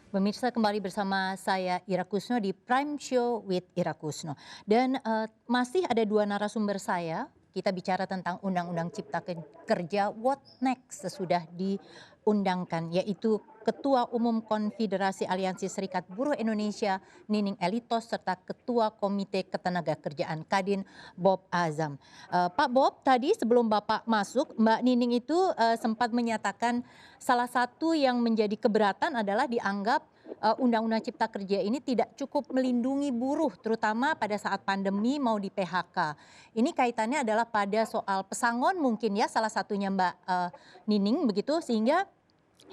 Pemirsa, kembali bersama saya Ira Kusno di Prime Show with Ira Kusno. Dan masih ada dua narasumber saya. Kita bicara tentang Undang-Undang Cipta Kerja, what next sesudah diundangkan, yaitu Ketua Umum Konfederasi Aliansi Serikat Buruh Indonesia Nining Elitos serta Ketua Komite Ketenagakerjaan Kadin Bob Azam. Pak Bob, tadi sebelum Bapak masuk, Mbak Nining itu sempat menyatakan salah satu yang menjadi keberatan adalah dianggap Undang-Undang Cipta Kerja ini tidak cukup melindungi buruh, terutama pada saat pandemi mau di PHK. Ini kaitannya adalah pada soal pesangon mungkin ya, salah satunya Mbak Nining begitu, sehingga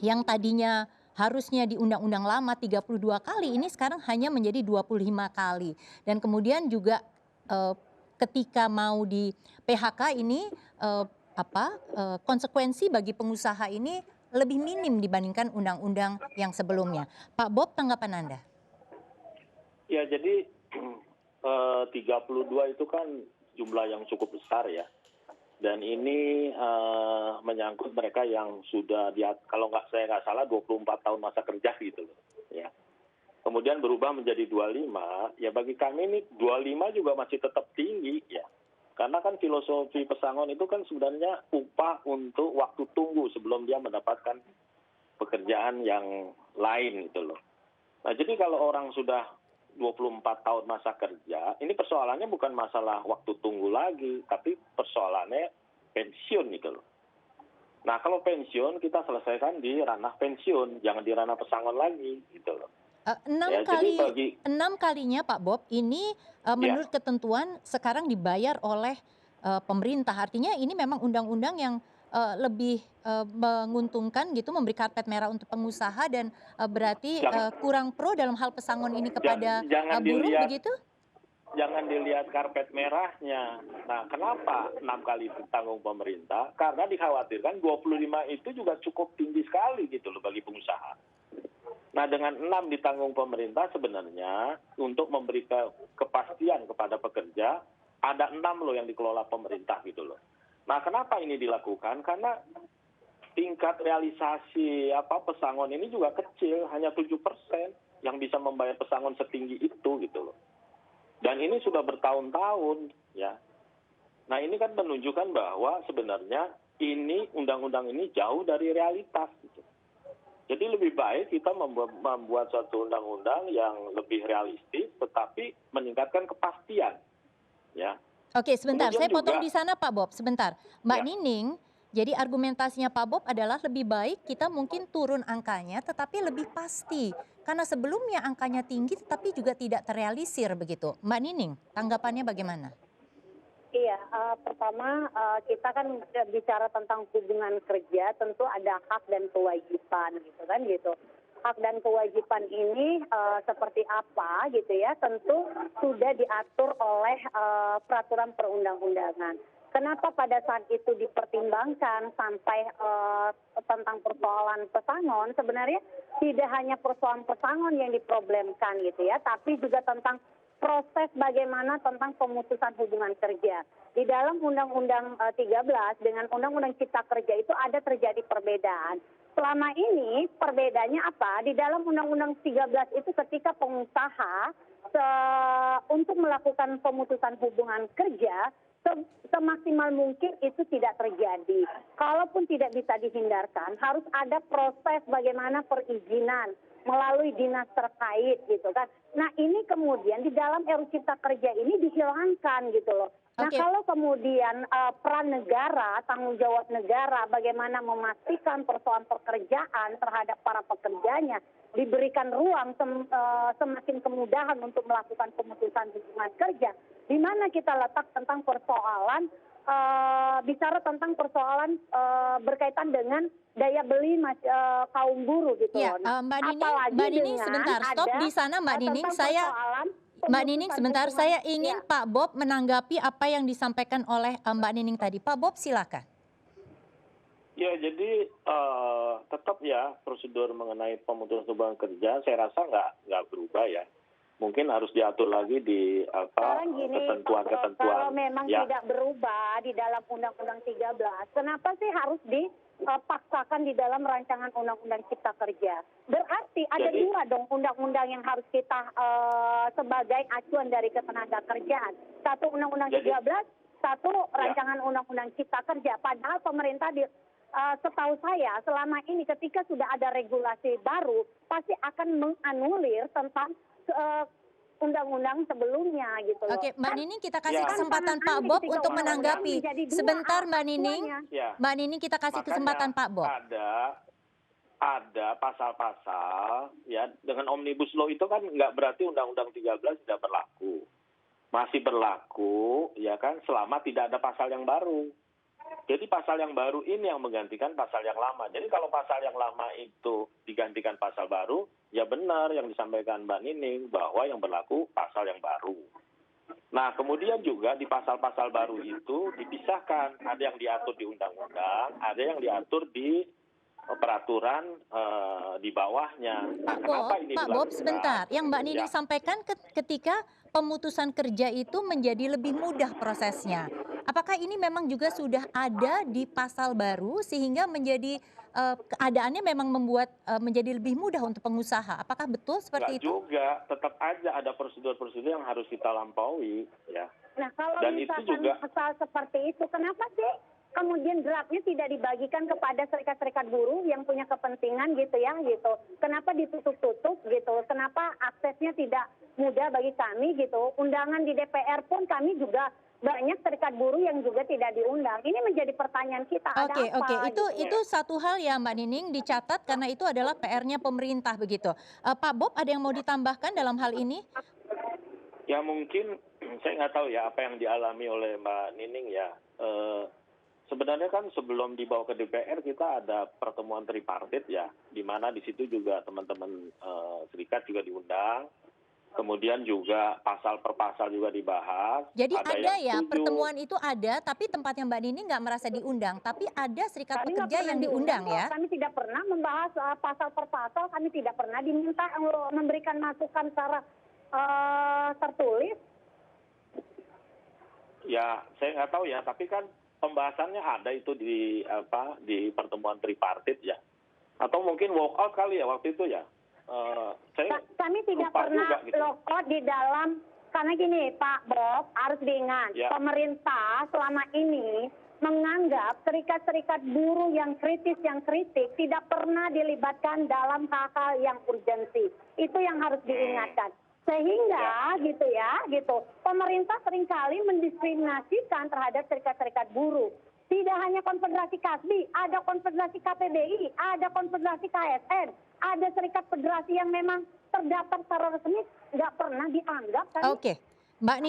yang tadinya harusnya di undang-undang lama 32 kali, ini sekarang hanya menjadi 25 kali. Dan kemudian juga ketika mau di PHK ini konsekuensi bagi pengusaha ini lebih minim dibandingkan undang-undang yang sebelumnya. Pak Bob, tanggapan Anda? Ya, jadi 32 itu kan jumlah yang cukup besar ya. Dan ini menyangkut mereka yang sudah, kalau saya nggak salah 24 tahun masa kerja gitu loh. Ya. Kemudian berubah menjadi 25, ya bagi kami ini 25 juga masih tetap tinggi ya. Karena kan filosofi pesangon itu kan sebenarnya upah untuk waktu tunggu sebelum dia mendapatkan pekerjaan yang lain gitu loh. Nah, jadi kalau orang sudah 24 tahun masa kerja, ini persoalannya bukan masalah waktu tunggu lagi, tapi persoalannya pensiun gitu loh. Nah, kalau pensiun kita selesaikan di ranah pensiun, jangan di ranah pesangon lagi gitu loh. Ya, Enam kalinya Pak Bob ini menurut ketentuan sekarang dibayar oleh pemerintah. Artinya ini memang undang-undang yang lebih menguntungkan gitu, memberi karpet merah untuk pengusaha dan berarti kurang pro dalam hal pesangon ini kepada buruh begitu? Jangan dilihat karpet merahnya. Nah, kenapa 6 kali ditanggung pemerintah? Karena dikhawatirkan 25 itu juga cukup tinggi sekali gitu loh bagi pengusaha. Nah, dengan 6 ditanggung pemerintah sebenarnya untuk memberi kepastian kepada pekerja, ada 6 loh yang dikelola pemerintah gitu loh. Nah, kenapa ini dilakukan? Karena tingkat realisasi pesangon ini juga kecil, hanya 7% yang bisa membayar pesangon setinggi itu gitu loh. Dan ini sudah bertahun-tahun ya. Nah, ini kan menunjukkan bahwa sebenarnya ini undang-undang ini jauh dari realitas gitu. Jadi lebih baik kita membuat suatu undang-undang yang lebih realistis, tetapi meningkatkan kepastian. Ya. Oke, sebentar, Kemudian saya potong juga, di sana Pak Bob, sebentar. Mbak ya, Nining, jadi argumentasinya Pak Bob adalah lebih baik kita mungkin turun angkanya tetapi lebih pasti. Karena sebelumnya angkanya tinggi tetapi juga tidak terrealisir begitu. Mbak Nining, tanggapannya bagaimana? Iya, pertama kita kan bicara tentang hubungan kerja, tentu ada hak dan kewajiban gitu kan gitu. Hak dan kewajiban ini seperti apa gitu ya, tentu sudah diatur oleh peraturan perundang-undangan. Kenapa pada saat itu dipertimbangkan sampai tentang persoalan pesangon, sebenarnya tidak hanya persoalan pesangon yang diproblemkan gitu ya, tapi juga tentang proses bagaimana tentang pemutusan hubungan kerja. Di dalam Undang-Undang 13 dengan Undang-Undang Cipta Kerja itu ada terjadi perbedaan. Selama ini perbedaannya apa? Di dalam Undang-Undang 13 itu ketika pengusaha untuk melakukan pemutusan hubungan kerja, semaksimal mungkin itu tidak terjadi. Kalaupun tidak bisa dihindarkan, harus ada proses bagaimana perizinan melalui dinas terkait gitu kan. Nah, ini kemudian di dalam RUU Cipta Kerja ini dihilangkan gitu loh. Nah, kalau kemudian peran negara, tanggung jawab negara bagaimana memastikan persoalan pekerjaan terhadap para pekerjanya diberikan ruang semakin kemudahan untuk melakukan pemutusan hubungan kerja. Di mana kita letak tentang persoalan bicara tentang persoalan berkaitan dengan daya beli kaum buruh gitu Ya, loh. Nah, Mbak Nining sebentar, stop di sana Mbak Nining. Mbak Nining sebentar, saya ingin ya. Pak Bob menanggapi apa yang disampaikan oleh Mbak Nining tadi. Pak Bob, silakan. Ya, jadi tetap ya prosedur mengenai pemutusan hubungan kerja saya rasa nggak berubah ya. Mungkin harus diatur lagi di ketentuan-ketentuan. Kalau memang tidak berubah di dalam Undang-Undang 13, kenapa sih harus paksakan di dalam rancangan undang-undang cipta kerja. Berarti ada Jadi- dua dong undang-undang yang harus kita sebagai acuan dari ketenaga kerjaan. Satu undang-undang Jadi- 13, satu rancangan undang-undang cipta kerja. Padahal pemerintah setahu saya selama ini ketika sudah ada regulasi baru pasti akan menganulir tentang undang-undang sebelumnya gitu loh. Oke, Mbak Nining kita kasih Ya. kesempatan Tantangan Pak aneh Bob ketika untuk undang-undang menanggapi. menjadi dua Sebentar Mbak Nining. acuannya. Ya. Mbak Nining kita kasih Makanya kesempatan Pak Bob. Ada pasal-pasal ya dengan omnibus law itu kan nggak berarti undang-undang 13 tidak berlaku. Masih berlaku ya kan selama tidak ada pasal yang baru. Jadi pasal yang baru ini yang menggantikan pasal yang lama. Jadi kalau pasal yang lama itu digantikan pasal baru, ya benar yang disampaikan Mbak Nining bahwa yang berlaku pasal yang baru. Nah, kemudian juga di pasal-pasal baru itu dipisahkan. Ada yang diatur di undang-undang, ada yang diatur di peraturan di bawahnya. Nah, kenapa ini Pak Bob dilakukan? sebentar. Yang Mbak Nining Ya. sampaikan ketika pemutusan kerja itu menjadi lebih mudah prosesnya. Apakah ini memang juga sudah ada di pasal baru sehingga menjadi keadaannya memang membuat menjadi lebih mudah untuk pengusaha? Apakah betul Nggak seperti itu? juga, tetap aja ada prosedur-prosedur yang harus kita lampaui, ya. Nah, kalau Dan itu misalkan juga- pasal seperti itu, kenapa sih kemudian draftnya tidak dibagikan kepada serikat-serikat buruh yang punya kepentingan gitu ya, gitu. Kenapa ditutup-tutup gitu? Kenapa aksesnya tidak mudah bagi kami gitu? Undangan di DPR pun kami juga banyak serikat buruh yang juga tidak diundang. Ini menjadi pertanyaan kita. Ada Oke, apa? oke. gitu. Itu satu hal ya Mbak Nining dicatat karena itu adalah PR-nya pemerintah begitu. Pak Bob ada yang mau ditambahkan dalam hal ini? Ya mungkin saya nggak tahu ya apa yang dialami oleh Mbak Nining ya. Sebenarnya kan sebelum dibawa ke DPR kita ada pertemuan tripartit ya, di mana di situ juga teman-teman serikat juga diundang. Kemudian juga pasal per pasal juga dibahas. Jadi ada yang ya setuju. pertemuan itu ada, tapi tempatnya Mbak Nining nggak merasa diundang, tapi ada serikat Kami nggak pekerja pernah yang diundang kok. ya. Kami tidak pernah membahas pasal per pasal. Kami tidak pernah diminta memberikan masukan secara tertulis. Ya saya nggak tahu ya, tapi kan pembahasannya ada itu di pertemuan tripartit ya. Atau mungkin walk out kali ya waktu itu ya. Kami tidak lupa pernah juga gitu. lockout di dalam, karena gini Pak Bob, harus diingat, Ya. pemerintah selama ini menganggap serikat-serikat buruh yang kritis, yang kritik tidak pernah dilibatkan dalam hal-hal yang urgensi. Itu yang harus diingatkan. Sehingga gitu, pemerintah seringkali mendiskriminasikan terhadap serikat-serikat buruh. Tidak hanya konfederasi KASBI, ada konfederasi KPBI, ada konfederasi KSN, ada serikat federasi yang memang terdaftar secara resmi, nggak pernah dianggap kan. Oke. Mbak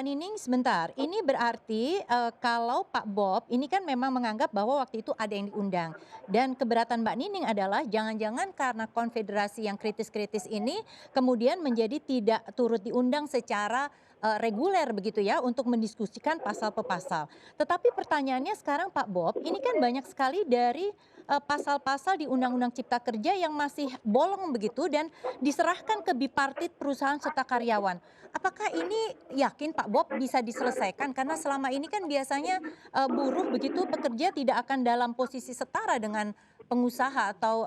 Nining sebentar. Ini berarti kalau Pak Bob ini kan memang menganggap bahwa waktu itu ada yang diundang. Dan keberatan Mbak Nining adalah jangan-jangan karena konfederasi yang kritis-kritis ini kemudian menjadi tidak turut diundang secara reguler begitu ya untuk mendiskusikan pasal per pasal. Tetapi pertanyaannya sekarang Pak Bob, ini kan banyak sekali dari pasal-pasal di Undang-Undang Cipta Kerja yang masih bolong begitu dan diserahkan ke bipartit perusahaan serta karyawan. Apakah ini yakin Pak Bob bisa diselesaikan? Karena selama ini kan biasanya buruh begitu pekerja tidak akan dalam posisi setara dengan pengusaha atau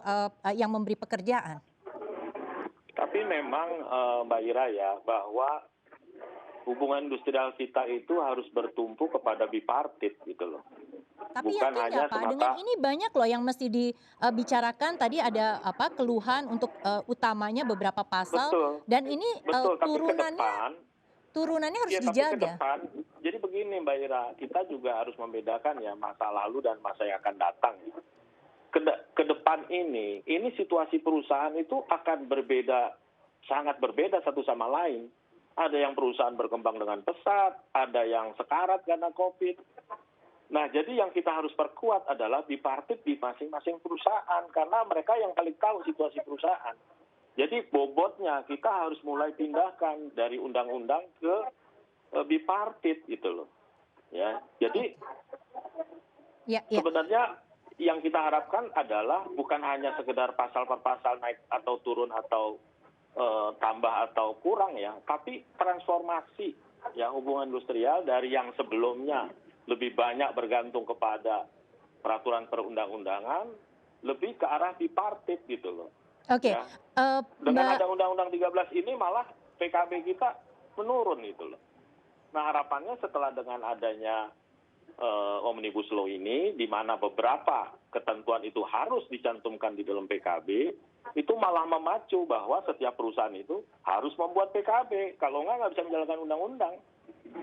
yang memberi pekerjaan. Tapi memang Mbak Ira ya bahwa hubungan industrial kita itu harus bertumpu kepada bipartit gitu loh. Tapi Bukan yakin hanya nggak Pak, semata- dengan ini banyak loh yang mesti dibicarakan. Tadi ada keluhan untuk utamanya beberapa pasal. Betul. Dan ini Betul, tapi ke turunannya depan harus ya, tapi ke dijaga. depan, jadi begini Mbak Ira, kita juga harus membedakan ya masa lalu dan masa yang akan datang. Ke depan ini situasi perusahaan itu akan berbeda, sangat berbeda satu sama lain. Ada yang perusahaan berkembang dengan pesat, ada yang sekarat karena COVID. Nah, jadi yang kita harus perkuat adalah bipartit di masing-masing perusahaan, karena mereka yang paling tahu situasi perusahaan. Jadi bobotnya kita harus mulai pindahkan dari undang-undang ke bipartit gitu loh. Ya, jadi Ya. sebenarnya yang kita harapkan adalah bukan hanya sekedar pasal per pasal naik atau turun atau tambah atau kurang ya, tapi transformasi ya hubungan industrial dari yang sebelumnya lebih banyak bergantung kepada peraturan perundang-undangan lebih ke arah bipartit gitu loh. Oke, Ya. Dengan Mbak. ada Undang-Undang 13 ini malah PKB kita menurun gitu loh. Nah harapannya setelah dengan adanya Omnibus Law ini, di mana beberapa ketentuan itu harus dicantumkan di dalam PKB, itu malah memacu bahwa setiap perusahaan itu harus membuat PKB. Kalau nggak bisa menjalankan undang-undang.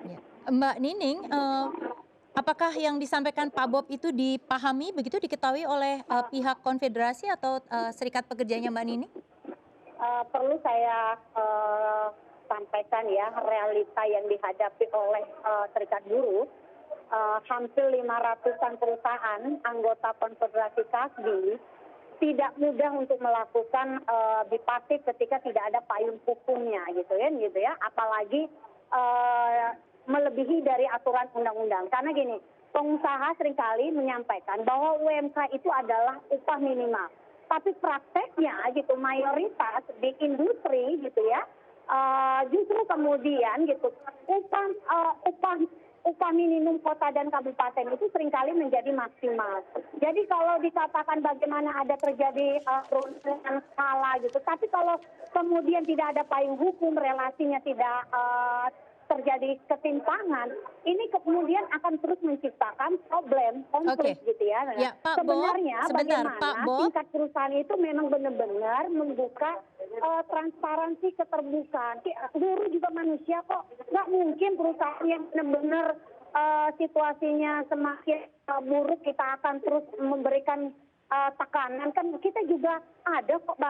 Ya. Mbak Nining, apakah yang disampaikan Pak Bob itu dipahami begitu, diketahui oleh pihak konfederasi atau serikat pekerjanya Mbak Nining? Perlu saya sampaikan ya, realita yang dihadapi oleh serikat buruh. Hampir 500-an perusahaan anggota konfederasi KASBI tidak mudah untuk melakukan bipartit ketika tidak ada payung hukumnya gitu ya, apalagi melebihi dari aturan undang-undang. Karena gini, pengusaha seringkali menyampaikan bahwa UMK itu adalah upah minimal, tapi prakteknya gitu mayoritas di industri gitu ya, justru kemudian gitu upah minimum kota dan kabupaten itu seringkali menjadi maksimal. Jadi kalau dikatakan bagaimana ada terjadi penurunan skala gitu, tapi kalau kemudian tidak ada payung hukum, relasinya tidak terjadi ketimpangan, ini kemudian akan terus menciptakan problem, konflik gitu ya. Nah, Ya, Pak Bob, sebenarnya sebentar, bagaimana Pak Bob. tingkat perusahaan itu memang benar-benar membuka transparansi, keterbukaan. Buruh juga manusia kok. Nggak mungkin perusahaan yang benar-benar situasinya semakin buruk kita akan terus memberikan tekanan. Kan kita juga ada kok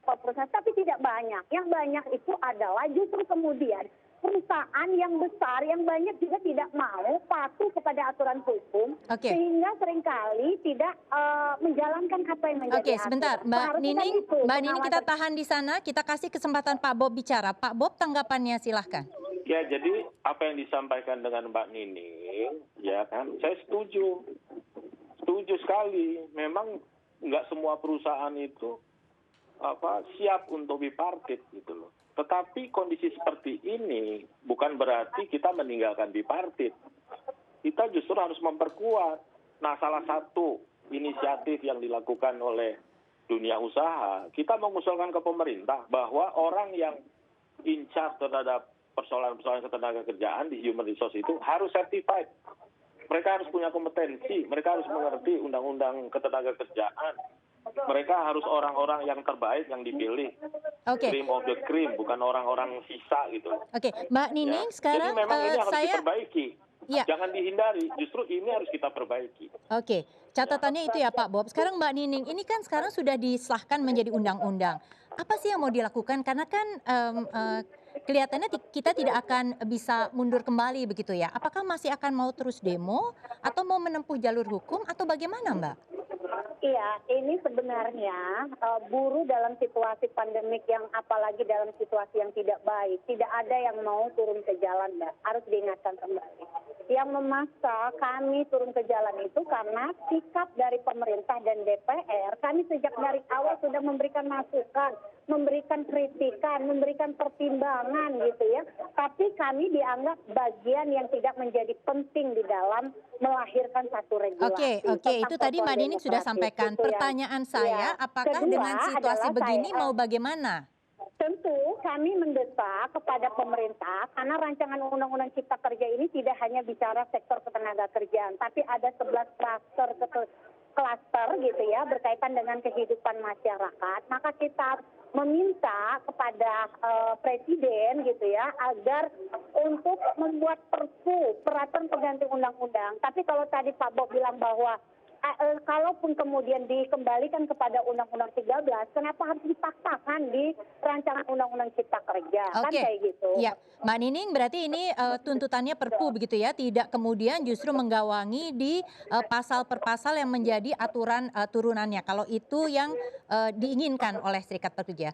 perusahaan, tapi tidak banyak. Yang banyak itu adalah justru kemudian perusahaan yang besar, yang banyak juga tidak mau patuh kepada aturan hukum, sehingga seringkali tidak menjalankan apa yang menjadi aturan. Sebentar, Mbak Nining kita tahan di sana, kita kasih kesempatan Pak Bob bicara. Pak Bob, tanggapannya silahkan. Ya, jadi apa yang disampaikan dengan Mbak Nining, ya kan, saya setuju sekali. Memang nggak semua perusahaan itu siap untuk bipartit gitu loh. Tetapi kondisi seperti ini bukan berarti kita meninggalkan bipartit. Kita justru harus memperkuat. Nah, salah satu inisiatif yang dilakukan oleh dunia usaha, kita mengusulkan ke pemerintah bahwa orang yang in charge terhadap persoalan-persoalan ketenaga kerjaan di human resource itu harus certified. Mereka harus punya kompetensi, mereka harus mengerti undang-undang ketenaga kerjaan. Mereka harus orang-orang yang terbaik yang dipilih. Cream of the cream, bukan orang-orang sisa gitu. Mbak Nining, sekarang jadi memang ini harus saya diperbaiki. Jangan dihindari, justru ini harus kita perbaiki. Catatannya itu ya Pak Bob. Sekarang Mbak Nining, ini kan sekarang sudah disahkan menjadi undang-undang. Apa sih yang mau dilakukan? Karena kan kelihatannya kita tidak akan bisa mundur kembali begitu ya. Apakah masih akan mau terus demo atau mau menempuh jalur hukum atau bagaimana Mbak? Iya, ini sebenarnya buruh dalam situasi pandemik yang apalagi dalam situasi yang tidak baik. Tidak ada yang mau turun ke jalan, Mbak. Harus diingatkan kembali. Yang memaksa kami turun ke jalan itu karena sikap dari pemerintah dan DPR. Kami sejak dari awal sudah memberikan masukan, memberikan kritikan, memberikan pertimbangan gitu ya. Tapi kami dianggap bagian yang tidak menjadi penting di dalam melahirkan satu regulasi. Oke, itu tadi Mbak Nining sudah sampaikan. Pertanyaan saya, apakah dengan situasi begini mau bagaimana? Tentu kami mendesak kepada pemerintah karena rancangan undang-undang cipta kerja ini tidak hanya bicara sektor ketenaga kerjaan, tapi ada 11 klaster gitu ya berkaitan dengan kehidupan masyarakat. Maka kita meminta kepada presiden gitu ya agar untuk membuat perpu peraturan pengganti undang-undang. Tapi kalau tadi Pak Bob bilang bahwa kalaupun kemudian dikembalikan kepada Undang-Undang 13, kenapa harus dipaksakan di rancangan Undang-Undang Cipta Kerja? Kan kayak gitu. Ya, Mbak Nining berarti ini tuntutannya perpu begitu ya, tidak kemudian justru menggawangi di pasal per pasal yang menjadi aturan turunannya. Kalau itu yang diinginkan oleh Serikat Pekerja.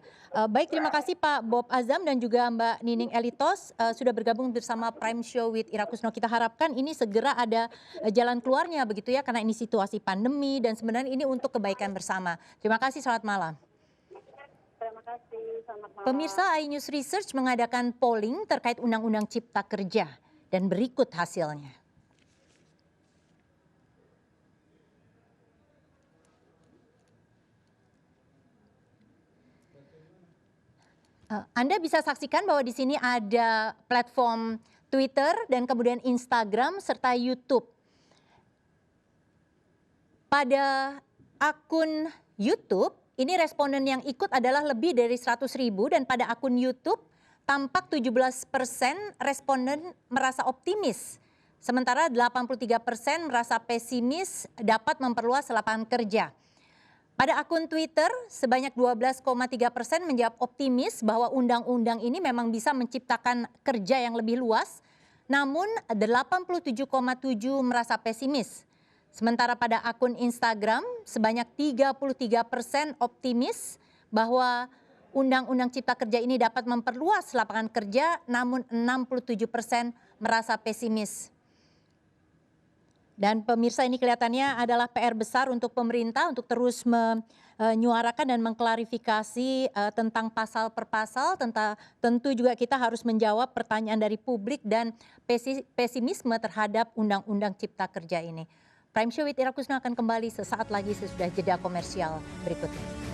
Baik, terima kasih Pak Bob Azam dan juga Mbak Nining Elitos sudah bergabung bersama Prime Show with Ira Kusno. Kita harapkan ini segera ada jalan keluarnya begitu ya, karena ini situasi pandemi dan sebenarnya ini untuk kebaikan bersama. Terima kasih, selamat malam. Terima kasih, selamat malam. Pemirsa, iNews Research mengadakan polling terkait Undang-Undang Cipta Kerja dan berikut hasilnya. Anda bisa saksikan bahwa di sini ada platform Twitter dan kemudian Instagram serta YouTube. Pada akun YouTube, ini responden yang ikut adalah lebih dari 100.000 dan pada akun YouTube tampak 17% responden merasa optimis. Sementara 83% merasa pesimis dapat memperluas lapangan kerja. Pada akun Twitter, sebanyak 12,3% menjawab optimis bahwa undang-undang ini memang bisa menciptakan kerja yang lebih luas, namun 87,7% merasa pesimis. Sementara pada akun Instagram, sebanyak 33% optimis bahwa undang-undang cipta kerja ini dapat memperluas lapangan kerja, namun 67% merasa pesimis. Dan pemirsa, ini kelihatannya adalah PR besar untuk pemerintah untuk terus menyuarakan dan mengklarifikasi tentang pasal per pasal. Tentu juga kita harus menjawab pertanyaan dari publik dan pesimisme terhadap undang-undang cipta kerja ini. Prime Show with Ira Kusno akan kembali sesaat lagi sesudah jeda komersial berikutnya.